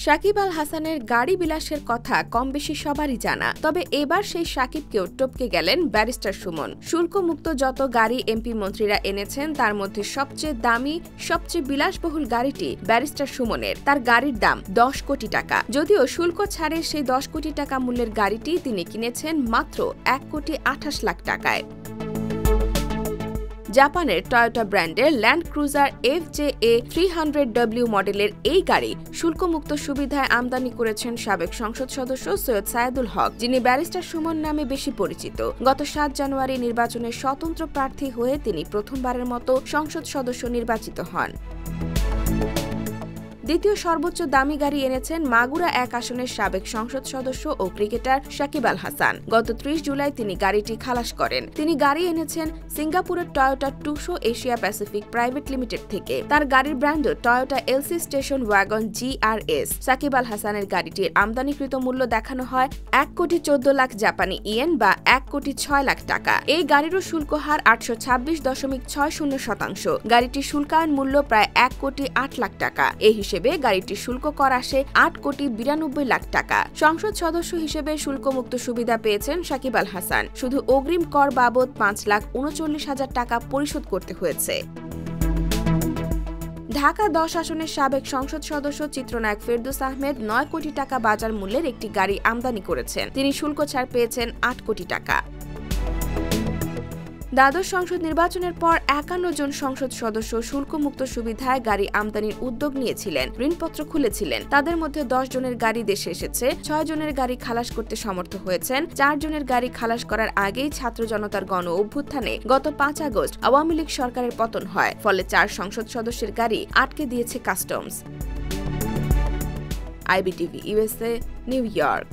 শাকিব আল হাসানের গাড়ি বিলাসের কথা কম বেশি সবারই জানা, তবে এবার সেই শাকিবকেও টপকে গেলেন ব্যারিস্টার সুমন। শুল্কমুক্ত যত গাড়ি এমপি মন্ত্রীরা এনেছেন তার মধ্যে সবচেয়ে দামি, সবচেয়ে বিলাসবহুল গাড়িটি ব্যারিস্টার সুমনের। তার গাড়ির দাম 10 কোটি টাকা। যদিও শুল্ক ছাড়ে সেই 10 কোটি টাকা মূল্যের গাড়িটি তিনি কিনেছেন মাত্র 1,28 লাখ টাকায়। জাপানের টয়োটা ব্র্যান্ডের ল্যান্ড ক্রুজার FJA 300W মডেলের এই গাড়ি শুল্কমুক্ত সুবিধায় আমদানি করেছেন সাবেক সংসদ সদস্য সৈয়দ সায়েদুল হক, যিনি ব্যারিস্টার সুমন নামে বেশি পরিচিত। গত 7 জানুয়ারি নির্বাচনে স্বতন্ত্র প্রার্থী হয়ে তিনি প্রথমবারের মতো সংসদ সদস্য নির্বাচিত হন। দ্বিতীয় সর্বোচ্চ দামি গাড়ি এনেছেন মাগুরা 1 আসনের সাবেক সংসদ সদস্য ও ক্রিকেটার শাকিব আল হাসান। গত 30 জুলাই তিনি গাড়িটি খালাস করেন। তিনি গাড়ি এনেছেন সিঙ্গাপুরের Toyota Tsusho Asia Pacific private limited থেকে। তার গাড়ির brand Toyota LC station wagon GRS। Shakib Al হাসানের গাড়িটির আমদানিকৃত মূল্য দেখানো হয় 1,14 লাখ জাপানি ইয়েন বা 1,06 লাখ টাকা। এই গাড়িরও শুল্ক হার 826.60%। গাড়িটির শুল্কায়ন মূল্য প্রায় 1,08 লাখ টাকা। এই হিসেবে গাড়িটির শুল্ক কর আসে 8,92 লাখ টাকা। সংসদ সদস্য হিসেবে শুল্কমুক্ত সুবিধা পেয়েছেন শাকিব আল হাসান। শুধু অগ্রিম কর বাবদ 5,39,000 টাকা পরিশোধ করতে হয়েছে। ঢাকা 10 আসনের সাবেক সংসদ সদস্য চিত্রনায়ক ফেরদৌস আহমেদ 9 কোটি টাকা বাজার মূল্যের একটি গাড়ি আমদানি করেছেন। তিনি শুল্ক ছাড় পেয়েছেন 8 কোটি টাকা। দ্বাদশ সংসদ নির্বাচনের পর 51 জন সংসদ সদস্য শুল্কমুক্ত সুবিধায় গাড়ি আমদানির উদ্যোগ নিয়েছিলেন, ঋণপত্র খুলেছিলেন। তাদের মধ্যে 10 জনের গাড়ি দেশে এসেছে, 6 জনের গাড়ি খালাস করতে সমর্থ হয়েছেন। 4 জনের গাড়ি খালাস করার আগেই ছাত্র জনতার গণ অভ্যুত্থানে গত 5 আগস্ট আওয়ামী লীগ সরকারের পতন হয়। ফলে 4 সংসদ সদস্যের গাড়ি আটকে দিয়েছে customs. IBTV USA, new York.